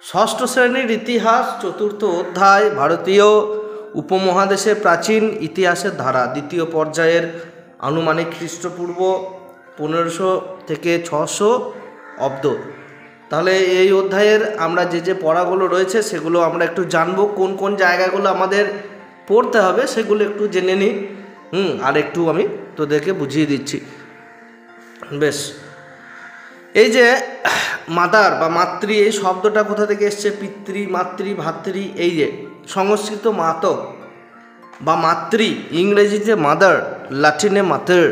ষষ্ঠ শ্রেণীর ইতিহাস, চতুর্থ অধ্যায়, ভারতীয় উপমহাদেশের প্রাচীন ইতিহাসের ধারা, দ্বিতীয় পর্যায়ের, আনুমানিক খ্রিস্টপূর্ব 1500 থেকে 600 অব্দ। তাহলে এই অধ্যায়ের আমরা যে পড়াগুলো রয়েছে সেগুলো আমরা একটু জানবো, কোন কোন জায়গাগুলো আমাদের পড়তে হবে সেগুলো একটু জেনে নিই। আর একটু আমি তোদেরকে বুঝিয়ে দিচ্ছি। বেশ, এই যে মাদার বা মাতৃ, এই শব্দটা কোথা থেকে এসছে? পিতৃ, মাতৃ, ভাতৃ। এই যে সংস্কৃত মাত বা মাতৃ, ইংরেজিতে মাদার, লাটিনে মাতার।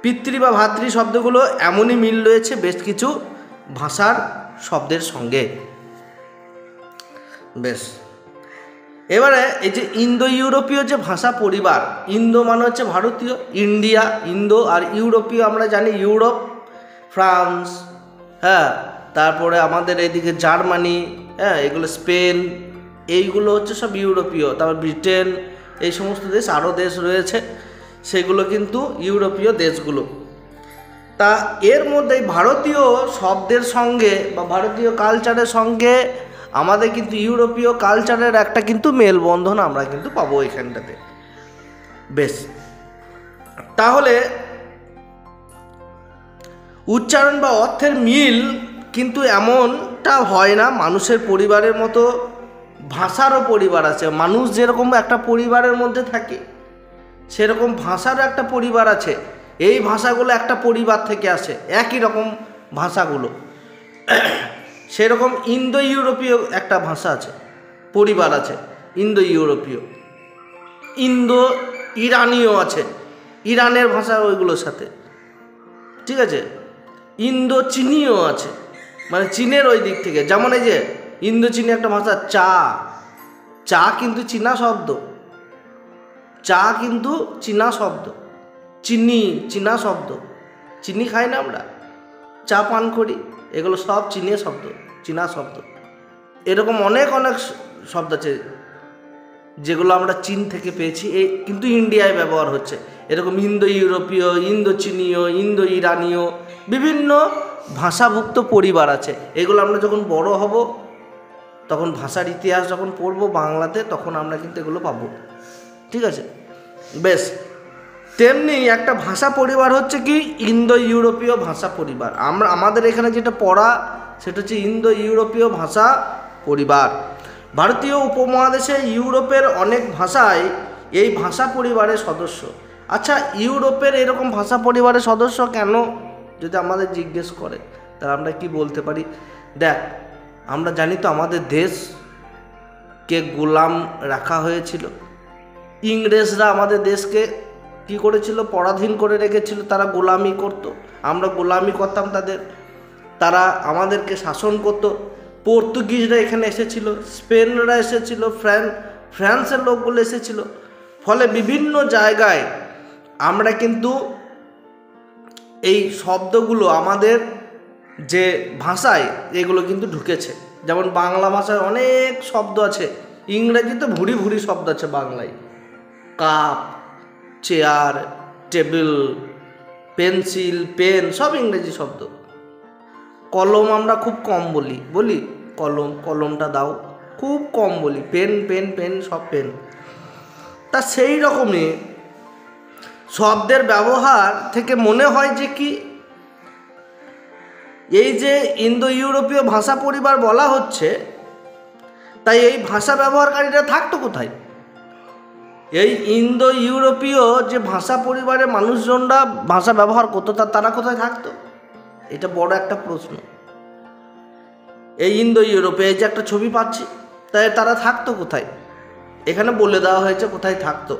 পিতৃ বা ভাতৃ শব্দগুলো এমনই মিল রয়েছে বেশ কিছু ভাষার শব্দের সঙ্গে। বেশ, এবারে এই যে ইন্দো ইউরোপীয় যে ভাষা পরিবার, ইন্দো মানে হচ্ছে ভারতীয়, ইন্ডিয়া, ইন্দো, আর ইউরোপীয় আমরা জানি ইউরোপ, ফ্রান্স, তারপরে আমাদের এইদিকে জার্মানি, এগুলো স্পেন, এইগুলো হচ্ছে সব ইউরোপীয়। তারপর ব্রিটেন, এই সমস্ত দেশ, আরও দেশ রয়েছে, সেগুলো কিন্তু ইউরোপীয় দেশগুলো। তা এর মধ্যে ভারতীয় শব্দের সঙ্গে বা ভারতীয় কালচারের সঙ্গে আমাদের কিন্তু ইউরোপীয় কালচারের একটা কিন্তু মেলবন্ধন আমরা কিন্তু পাবো এখানটাতে। বেশ, তাহলে উচ্চারণ বা অর্থের মিল কিন্তু এমনটা হয় না। মানুষের পরিবারের মতো ভাষারও পরিবার আছে। মানুষ যেরকম একটা পরিবারের মধ্যে থাকে, সেরকম ভাষারও একটা পরিবার আছে। এই ভাষাগুলো একটা পরিবার থেকে আসে, একই রকম ভাষাগুলো। সেরকম ইন্দো ইউরোপীয় একটা ভাষা আছে, পরিবার আছে, ইন্দো ইউরোপীয়। ইন্দো ইরানীয় আছে, ইরানের ভাষা ওইগুলোর সাথে, ঠিক আছে। ইন্দো চীনীয় আছে, মানে চীনের ওই দিক থেকে। যেমন এই যে ইন্দো চীনী একটা ভাষা, চা, চা কিন্তু চীনা শব্দ, চা কিন্তু চীনা শব্দ। চিনি চীনা শব্দ, চিনি খাই না আমরা, চা পান করি, এগুলো সব চীনের শব্দ, চীনা শব্দ। এরকম অনেক অনেক শব্দ আছে যেগুলো আমরা চীন থেকে পেয়েছি, এই কিন্তু ইন্ডিয়ায় ব্যবহার হচ্ছে। এরকম ইন্দো ইউরোপীয়, ইন্দো চীনীয়, ইন্দো ইরানীয় বিভিন্ন ভাষাভুক্ত পরিবার আছে। এগুলো আমরা যখন বড় হব, তখন ভাষার ইতিহাস যখন পড়ব বাংলাতে, তখন আমরা কিন্তু এগুলো পাবো, ঠিক আছে। বেশ, তেমনি একটা ভাষা পরিবার হচ্ছে কি ইন্দো ইউরোপীয় ভাষা পরিবার। আমাদের এখানে যেটা পড়া সেটা হচ্ছে ইন্দো ইউরোপীয় ভাষা পরিবার। ভারতীয় উপমহাদেশে ইউরোপের অনেক ভাষাই এই ভাষা পরিবারের সদস্য। আচ্ছা, ইউরোপের এরকম ভাষা পরিবারের সদস্য কেন যদি আমাদের জিজ্ঞেস করে, তাহলে আমরা কি বলতে পারি? দেখ, আমরা জানি তো আমাদের দেশকে গোলাম রাখা হয়েছিল। ইংরেজরা আমাদের দেশকে কি করেছিল? পরাধীন করে রেখেছিল। তারা গোলামি করত, আমরা গোলামি করতাম তাদের, তারা আমাদেরকে শাসন করত। পর্তুগিজরা এখানে এসেছিল, স্পেনরা এসেছিল, ফ্রান্সের লোকগুলো এসেছিল। ফলে বিভিন্ন জায়গায় আমরা কিন্তু এই শব্দগুলো আমাদের যে ভাষায় এগুলো কিন্তু ঢুকেছে। যেমন বাংলা ভাষায় অনেক শব্দ আছে, ইংরেজিতে ভুরি ভুরি শব্দ আছে বাংলায়। Cup, chair, table, pencil, pen, সব ইংরেজি শব্দ। কলম আমরা খুব কম বলি কলম, কলমটা দাও, খুব কম বলি। পেন, পেন, পেন, সব পেন। তা সেই রকমই শব্দের ব্যবহার থেকে মনে হয় যে কি এই যে ইন্দো ইউরোপীয় ভাষা পরিবার বলা হচ্ছে, তাই এই ভাষা ব্যবহারকারীরা থাকতো কোথায়? এই ইন্দো ইউরোপীয় যে ভাষা পরিবারের মানুষজনরা ভাষা ব্যবহার করতো, তারা কোথায় থাকতো? এটা বড় একটা প্রশ্ন। এই ইন্দো ইউরোপে এই যে একটা ছবি পাচ্ছি, তাই তারা থাকতো কোথায়? এখানে বলে দেওয়া হয়েছে কোথায় থাকতো।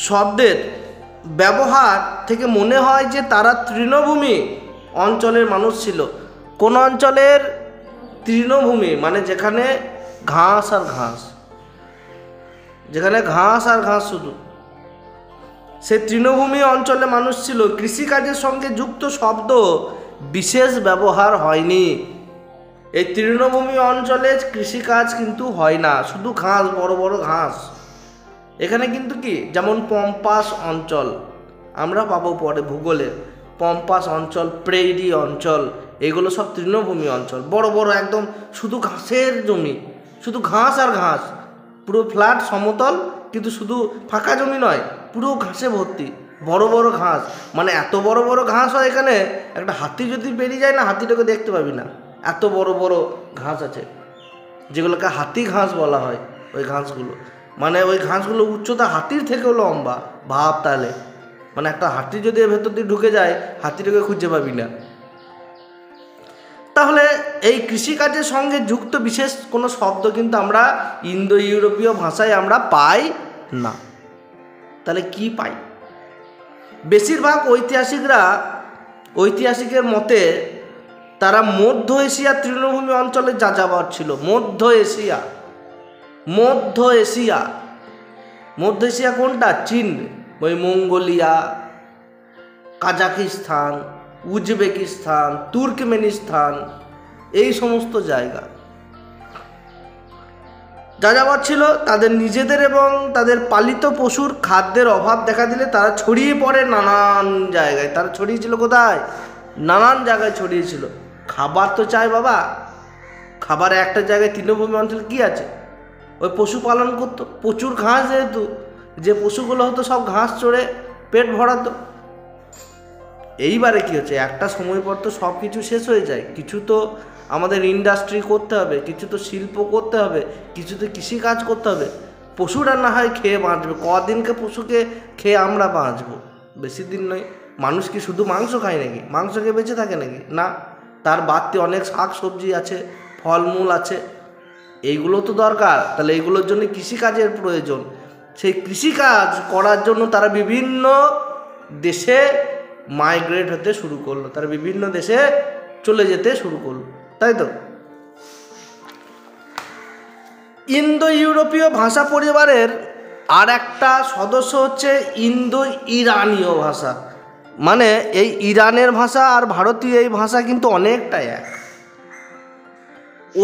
শব্দের ব্যবহার থেকে মনে হয় যে তারা তৃণভূমি অঞ্চলের মানুষ ছিল। কোন অঞ্চলের? তৃণভূমি, মানে যেখানে ঘাস আর ঘাস, যেখানে ঘাস আর ঘাস শুধু, সে তৃণভূমি অঞ্চলে মানুষ ছিল। কৃষিকাজের সঙ্গে যুক্ত শব্দ বিশেষ ব্যবহার হয়নি। এই তৃণভূমি অঞ্চলে কৃষিকাজ কিন্তু হয় না, শুধু ঘাস, বড় বড় ঘাস। এখানে কিন্তু কি, যেমন পম্পাস অঞ্চল আমরা পাবো পরে ভূগোলে, পম্পাস অঞ্চল, প্রেইরি অঞ্চল, এইগুলো সব তৃণভূমি অঞ্চল, বড় বড় একদম শুধু ঘাসের জমি, শুধু ঘাস আর ঘাস, পুরো ফ্ল্যাট সমতল, কিন্তু শুধু ফাঁকা জমি নয়, পুরো ঘাসে ভর্তি, বড় বড় ঘাস। মানে এত বড় বড় ঘাস হয় এখানে, একটা হাতি যদি বেরিয়ে যায় না, হাতিটাকে দেখতে পাবি না, এত বড় বড় ঘাস আছে, যেগুলোকে হাতি ঘাস বলা হয়। ওই ঘাসগুলো মানে ওই ঘাসগুলো উচ্চতা হাতির থেকেও লম্বা, ভাব তাহলে। মানে একটা হাতি যদি এর ভেতর দিয়ে ঢুকে যায়, হাতিটাকে খুঁজে পাবি না। তাহলে এই কৃষিকাজের সঙ্গে যুক্ত বিশেষ কোনো শব্দ কিন্তু আমরা ইন্দো ইউরোপীয় ভাষায় আমরা পাই না। তাহলে কি পাই? বেশিরভাগ ঐতিহাসিকের মতে তারা মধ্য এশিয়ার তৃণভূমি অঞ্চলে যাযাবর ছিল। মধ্য এশিয়া কোনটা? চীন, ওই মঙ্গোলিয়া, কাজাকিস্তান, উজবেকিস্তান, তুর্কমেনিস্তান, এই সমস্ত জায়গা যাযাবর ছিল। তাদের নিজেদের এবং তাদের পালিত পশুর খাদ্যের অভাব দেখা দিলে তারা ছড়িয়ে পড়ে নানান জায়গায়। তারা ছড়িয়েছিল কোথায়? নানান জায়গায় ছড়িয়েছিল। খাবার তো চাই বাবা, খাবারে একটা জায়গায় তৃণভূমি অঞ্চল কি আছে? ওই পশুপালন করতো, প্রচুর ঘাস, যেহেতু যে পশুগুলো হতো সব ঘাস চড়ে পেট ভরাতো। এইবারে কি হচ্ছে, একটা সময় পর তো সব কিছু শেষ হয়ে যায়। কিছু তো আমাদের ইন্ডাস্ট্রি করতে হবে, কিছু তো শিল্প করতে হবে, কিছু তো কৃষিকাজ করতে হবে। পশুরা না হয় খেয়ে বাঁচবে, কদিনকে পশুকে খেয়ে আমরা বাঁচবো? বেশি দিন নয়। মানুষ কি শুধু মাংস খায় নাকি? মাংস খেয়ে বেঁচে থাকে নাকি? না, তার বাড়তি অনেক শাক সবজি আছে, ফলমূল আছে, এইগুলো তো দরকার। তাহলে এইগুলোর জন্য কৃষিকাজের প্রয়োজন। সেই কৃষিকাজ করার জন্য তারা বিভিন্ন দেশে মাইগ্রেট হতে শুরু করলো, তারা বিভিন্ন দেশে চলে যেতে শুরু করলো, তাই তো। ইন্দো ইউরোপীয় ভাষা পরিবারের আর একটা সদস্য হচ্ছে ইন্দো ইরানীয় ভাষা। মানে এই ইরানের ভাষা আর ভারতীয় এই ভাষা কিন্তু অনেকটাই এক।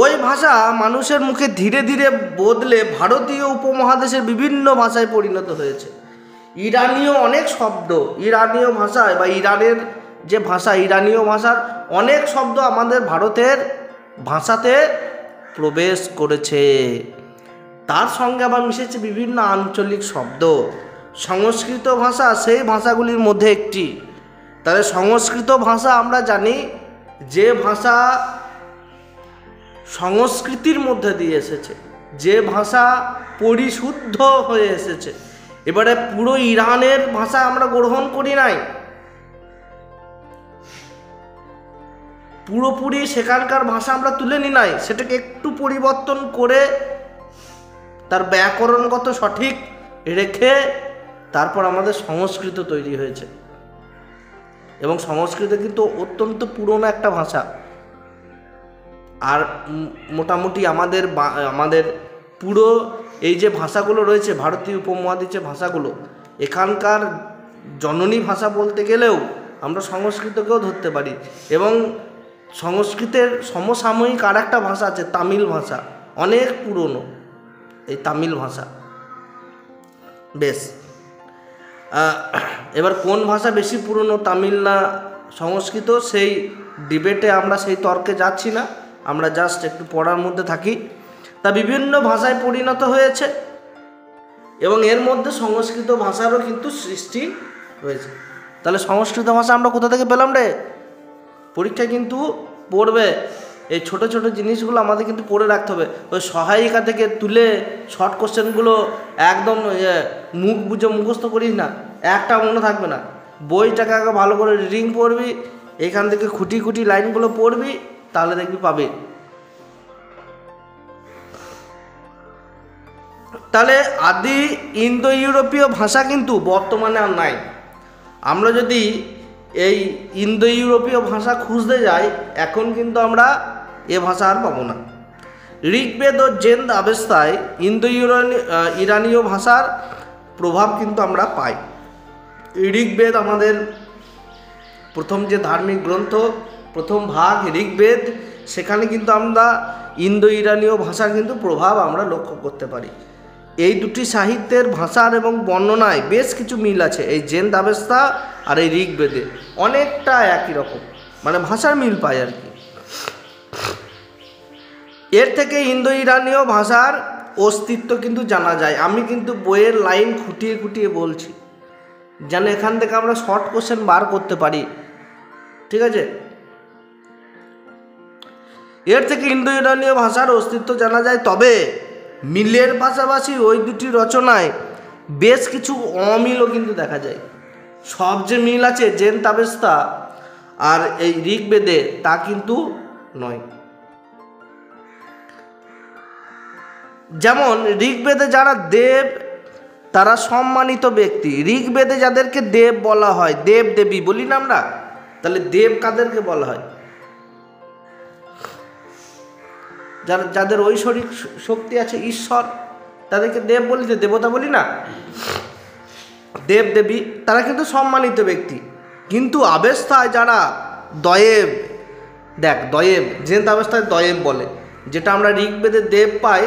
ওই ভাষা মানুষের মুখে ধীরে ধীরে বদলে ভারতীয় উপমহাদেশের বিভিন্ন ভাষায় পরিণত হয়েছে। ইরানীয় অনেক শব্দ, ইরানীয় ভাষায় বা ইরানের যে ভাষা, ইরানীয় ভাষার অনেক শব্দ আমাদের ভারতের ভাষাতে প্রবেশ করেছে। তার সঙ্গে আবার মিশেছে বিভিন্ন আঞ্চলিক শব্দ। সংস্কৃত ভাষা সেই ভাষাগুলির মধ্যে একটি। তাহলে সংস্কৃত ভাষা আমরা জানি যে ভাষা সংস্কৃতির মধ্যে দিয়ে এসেছে, যে ভাষা পরিশুদ্ধ হয়ে এসেছে। এবারে পুরো ইরানের ভাষা আমরা গ্রহণ করি নাই, পুরোপুরি সেখানকার ভাষা আমরা তুলে নি নাই, সেটাকে একটু পরিবর্তন করে তার ব্যাকরণগত সঠিক রেখে তারপর আমাদের সংস্কৃত তৈরি হয়েছে। এবং সংস্কৃত কিন্তু অত্যন্ত পুরনো একটা ভাষা। আর মোটামুটি আমাদের পুরো এই যে ভাষাগুলো রয়েছে, ভারতীয় উপমহাদেশের ভাষাগুলো, এখানকার জননী ভাষা বলতে গেলেও আমরা সংস্কৃতকেও ধরতে পারি। এবং সংস্কৃতের সমসাময়িক আর একটা ভাষা আছে, তামিল ভাষা, অনেক পুরনো এই তামিল ভাষা। বেশ, এবার কোন ভাষা বেশি পুরনো, তামিল না সংস্কৃত, সেই ডিবেটে আমরা, সেই তর্কে যাচ্ছি না, আমরা জাস্ট একটু পড়ার মধ্যে থাকি। তা বিভিন্ন ভাষায় পরিণত হয়েছে এবং এর মধ্যে সংস্কৃত ভাষারও কিন্তু সৃষ্টি হয়েছে। তাহলে সংস্কৃত ভাষা আমরা কোথা থেকে পেলাম রে? পরীক্ষায় কিন্তু পড়বে, এই ছোট ছোট জিনিসগুলো আমাদের কিন্তু পড়ে রাখতে হবে। ওই সহায়িকা থেকে তুলে শর্ট কোশ্চেনগুলো একদম মুখ বুঝে মুখস্থ করিস না, একটা মনে থাকবে না। বইটাকে আগে ভালো করে রিডিং পড়বি, এখান থেকে খুঁটি খুঁটি লাইনগুলো পড়বি, তাহলে দেখবি পাবে। তাহলে আদি ইন্দো ইউরোপীয় ভাষা কিন্তু বর্তমানে আর নাই। আমরা যদি এই ইন্দো ইউরোপীয় ভাষা খুঁজতে যাই, এখন কিন্তু আমরা এ ভাষা আর পাবো না। ঋগ্বেদ ও জেন আবেস্তায় ইন্দো ইরানীয় ভাষার প্রভাব কিন্তু আমরা পাই। ঋগ্বেদ আমাদের প্রথম যে ধার্মিক গ্রন্থ, প্রথম ভাগ ঋগ্বেদ, সেখানে কিন্তু আমরা ইন্দো ইরানীয় ভাষার কিন্তু প্রভাব আমরা লক্ষ্য করতে পারি। এই দুটি সাহিত্যের ভাষার এবং বর্ণনায় বেশ কিছু মিল আছে। এই জেন দাবেস্তা আর এই ঋগ্বেদে অনেকটা একই রকম। মানে ভাষার মিল পাই আর কি। এর থেকে ইন্দো ইরানীয় ভাষার অস্তিত্ব কিন্তু জানা যায়। আমি কিন্তু বইয়ের লাইন খুঁটিয়ে খুঁটিয়ে বলছি, যেন এখান থেকে আমরা শর্ট কোশ্চেন বার করতে পারি, ঠিক আছে। এর থেকে ইন্দো ইরানীয় ভাষার অস্তিত্ব জানা যায়, তবে মিলের পাশাপাশি ওই দুটি রচনায় বেশ কিছু অমিলও কিন্তু দেখা যায়। সব যে মিল আছে জেন তাবেস্তা আর এই ঋগ্বেদে তা কিন্তু নয়। যেমন ঋগ্বেদে যারা দেব তারা সম্মানিত ব্যক্তি, ঋগ্বেদে যাদেরকে দেব বলা হয়, দেব দেবী বলি না আমরা, তাহলে দেব কাদেরকে বলা হয়? যাদের ঐশ্বরিক শক্তি আছে, ঈশ্বর, তাদেরকে দেব বলি, দেবতা বলি না, দেব দেবী, তারা কিন্তু সম্মানিত ব্যক্তি। কিন্তু আবেস্তায় যারা দয়েব, দেখ দয়েব জেন তাবেস্তায় দয়েব বলে, যেটা আমরা ঋগ্বেদে দেব পাই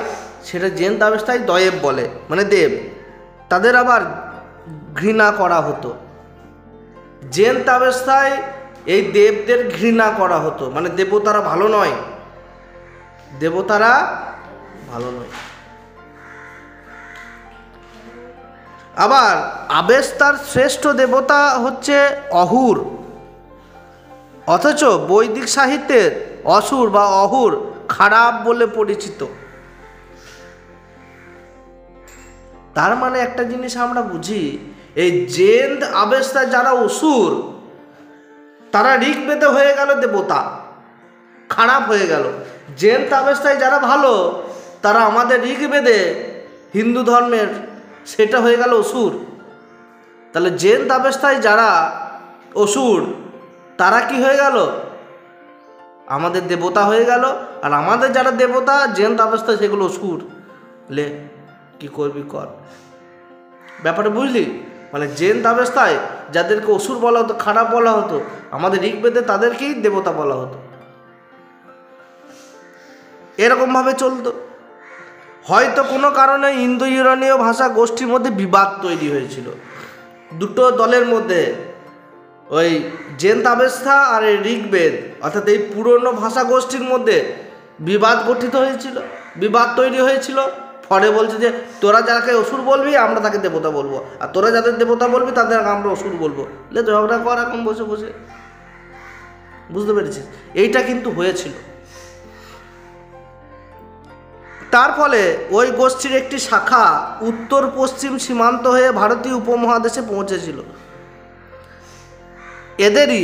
সেটা জেন তাবেস্তায় দয়েব বলে, মানে দেব, তাদের আবার ঘৃণা করা হতো। জেন তাবেস্তায় এই দেবদের ঘৃণা করা হতো, মানে দেবতারা ভালো নয়, দেবতারা ভালো নয়। আবার আবেস্তার শ্রেষ্ঠ দেবতা হচ্ছে অহুর, অথচ বৈদিক সাহিত্যের অসুর বা অহুর খারাপ বলে পরিচিত। তার মানে একটা জিনিস আমরা বুঝি, এই জেন আবেস্তা যারা অসুর তারা ঋগ্বেদে হয়ে গেল দেবতা, খারাপ হয়ে গেল। জেন আবেস্তায় যারা ভালো তারা আমাদের ঋগ্বেদে হিন্দু ধর্মের সেটা হয়ে গেল অসুর। তাহলে জেন আবেস্তায় যারা অসুর তারা কি হয়ে গেল? আমাদের দেবতা হয়ে গেল। আর আমাদের যারা দেবতা জেন আবেস্তায় সেগুলো অসুর। লে কি করবি কর, ব্যাপারে বুঝলি? মানে জেন আবেস্তায় যাদেরকে অসুর বলা হতো, খারাপ বলা হতো, আমাদের ঋগ্বেদে তাদেরকেই দেবতা বলা হতো। এরকমভাবে চলতো। হয়তো কোনো কারণে ইন্দো ইউরোনীয় ভাষা গোষ্ঠীর মধ্যে বিবাদ তৈরি হয়েছিল, দুটো দলের মধ্যে, ওই জেন আবেস্তা আর এই ঋগ্বেদ, অর্থাৎ এই পুরনো ভাষা গোষ্ঠীর মধ্যে বিবাদ গঠিত হয়েছিল, বিবাদ তৈরি হয়েছিল। পরে বলছে যে তোরা যাকে অসুর বলবি আমরা তাকে দেবতা বলবো, আর তোরা যাদের দেবতা বলবি তাদের আমরা অসুর বলবো। লে ঝগড়া কর এখন বসে বসে, বুঝতে পেরেছিস? এইটা কিন্তু হয়েছিল। তার ফলে ওই গোষ্ঠীর একটি শাখা উত্তর পশ্চিম সীমান্ত হয়ে ভারতীয় উপমহাদেশে পৌঁছেছিল। এদেরই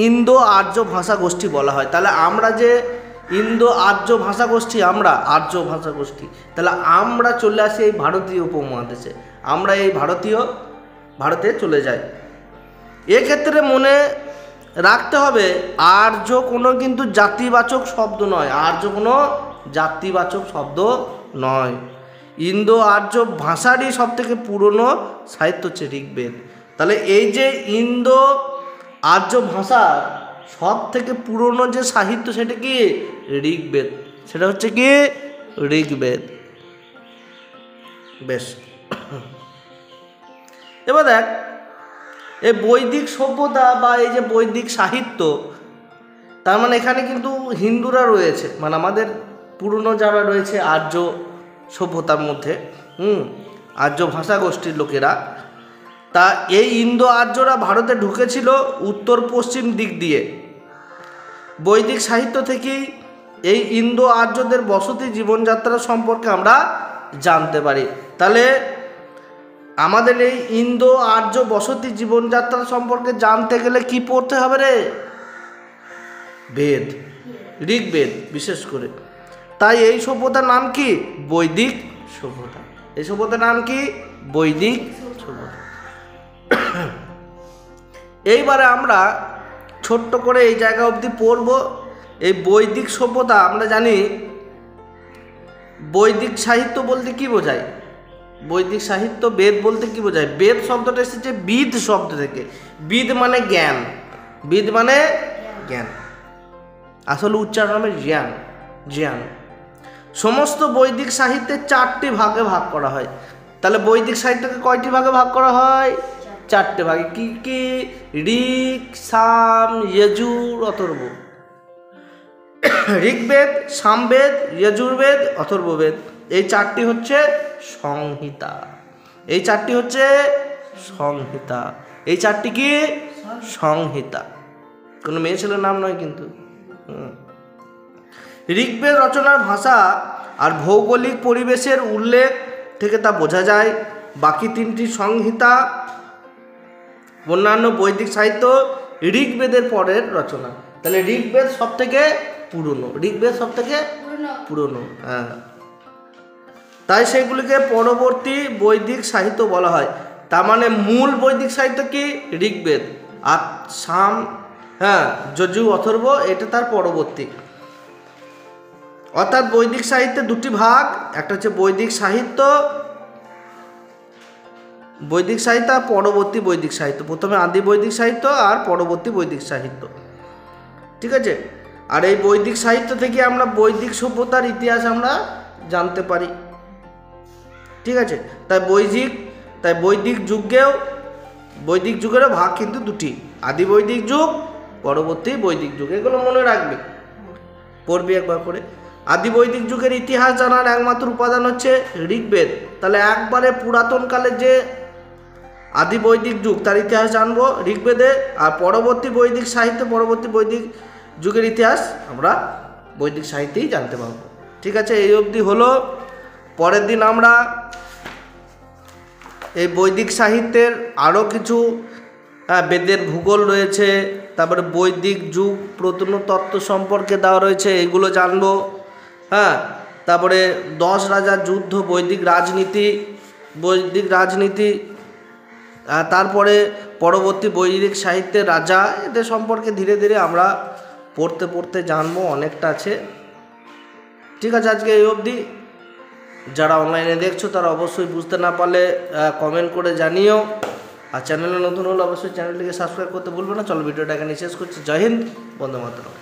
ইন্দো আর্য ভাষা গোষ্ঠী বলা হয়। তাহলে আমরা যে ইন্দো আর্য ভাষা গোষ্ঠী, আমরা আর্য ভাষা গোষ্ঠী, তাহলে আমরা চলে আসি এই ভারতীয় উপমহাদেশে, আমরা এই ভারতে চলে যাই। এক্ষেত্রে মনে রাখতে হবে আর্য কোনো কিন্তু জাতিবাচক শব্দ নয়, আর্য কোনো জাতিবাচক শব্দ নয়। ইন্দো আর্য ভাষারই সব থেকে পুরনো সাহিত্য হচ্ছে ঋগ্বেদ। তাহলে এই যে ইন্দো আর্য ভাষার সব থেকে পুরনো যে সাহিত্য সেটা কি? ঋগ্বেদ। সেটা হচ্ছে কি? ঋগ্বেদ। বেশ, এবার দেখ এই বৈদিক সভ্যতা বা এই যে বৈদিক সাহিত্য, তার মানে এখানে কিন্তু হিন্দুরা রয়েছে, মানে আমাদের পুরনো যারা রয়েছে আর্য সভ্যতার মধ্যে, আর্য ভাষা গোষ্ঠীর লোকেরা, তা এই ইন্দো আর্যরা ভারতে ঢুকেছিল উত্তর পশ্চিম দিক দিয়ে। বৈদিক সাহিত্য থেকেই এই ইন্দো আর্যদের বসতি জীবনযাত্রা সম্পর্কে আমরা জানতে পারি। তাহলে আমাদের এই ইন্দো আর্য বসতি জীবনযাত্রা সম্পর্কে জানতে গেলে কি পড়তে হবে রে? বেদ, ঋগ্বেদ বিশেষ করে। তাই এই সভ্যতার নাম কি? বৈদিক সভ্যতা। এই সভ্যতার নাম কি? বৈদিক সভ্যতা। এইবারে আমরা ছোট্ট করে এই জায়গা অবধি পড়ব। এই বৈদিক সভ্যতা আমরা জানি, বৈদিক সাহিত্য বলতে কি বোঝায়? বৈদিক সাহিত্য বেদ বলতে কি বোঝায়? বেদ শব্দটা এসেছে বিদ শব্দ থেকে। বিদ মানে জ্ঞান, বিদ মানে জ্ঞান, আসলে উচ্চারণ হবে জ্ঞান, জ্ঞান। সমস্ত বৈদিক সাহিত্যে 4টি ভাগে ভাগ করা হয়। তাহলে বৈদিক সাহিত্যকে কয়টি ভাগে ভাগ করা হয়? 4টে ভাগে। কি কি? ঋক, সাম, যজুর, অথর্ব। ঋগ্বেদ, সামবেদ, যজুর্বেদ, অথর্ববেদ, এই 4টি হচ্ছে সংহিতা। এই 4টি হচ্ছে সংহিতা। এই 4টি কি? সংহিতা। কোনো মেয়ে ছেলের নাম নয় কিন্তু। ঋগ্বেদ রচনার ভাষা আর ভৌগোলিক পরিবেশের উল্লেখ থেকে তা বোঝা যায়। বাকি 3টি সংহিতা অন্যান্য বৈদিক সাহিত্য ঋগ্বেদের পরের রচনা। তাহলে ঋগ্বেদ সব থেকে পুরনো, ঋগ্বেদ সব থেকে পুরনো। হ্যাঁ, তাই সেগুলিকে পরবর্তী বৈদিক সাহিত্য বলা হয়। তার মানে মূল বৈদিক সাহিত্য কি? ঋগ্বেদ। আর সাম, হ্যাঁ, যজু, অথর্ব, এটা তার পরবর্তী। অর্থাৎ বৈদিক সাহিত্যে 2টি ভাগ, একটা হচ্ছে বৈদিক সাহিত্য, বৈদিক সাহিত্য আর পরবর্তী বৈদিক সাহিত্য। প্রথমে আদি বৈদিক সাহিত্য আর পরবর্তী বৈদিক সাহিত্য, ঠিক আছে। আর এই বৈদিক সাহিত্য থেকে আমরা বৈদিক সভ্যতার ইতিহাস আমরা জানতে পারি, ঠিক আছে। তাই বৈদিক যুগেরও ভাগ কিন্তু 2টি, আদি বৈদিক যুগ, পরবর্তী বৈদিক যুগ। এগুলো মনে রাখবে, পড়বি একবার করে। আদি বৈদিক যুগের ইতিহাস জানার একমাত্র উপাদান হচ্ছে ঋগ্বেদ। তাহলে একবারে পুরাতনকালের যে আদি বৈদিক যুগ তার ইতিহাস জানবো ঋগ্বেদে, আর পরবর্তী বৈদিক সাহিত্য, পরবর্তী বৈদিক যুগের ইতিহাস আমরা বৈদিক সাহিত্যেই জানতে পারবো, ঠিক আছে। এই অবধি হলো। পরের দিন আমরা এই বৈদিক সাহিত্যের আরও কিছু, বেদের ভূগোল রয়েছে, তারপরে বৈদিক যুগ প্রত্নতত্ত্ব সম্পর্কে দেওয়া রয়েছে, এগুলো জানবো। হ্যাঁ, তারপরে 10 রাজার যুদ্ধ, বৈদিক রাজনীতি, তারপরে পরবর্তী বৈদিক সাহিত্যের রাজা, এদের সম্পর্কে ধীরে ধীরে আমরা পড়তে জানবো, অনেকটা আছে, ঠিক আছে। আজকে এই অবধি। যারা অনলাইনে দেখছো তারা অবশ্যই বুঝতে না পারলে কমেন্ট করে জানিও। আর চ্যানেলে নতুন হলে অবশ্যই চ্যানেলটিকে সাবস্ক্রাইব করতে ভুলবে না। চলো ভিডিওটা এখানে শেষ করছি। জয় হিন্দ, বন্দে মাতরম।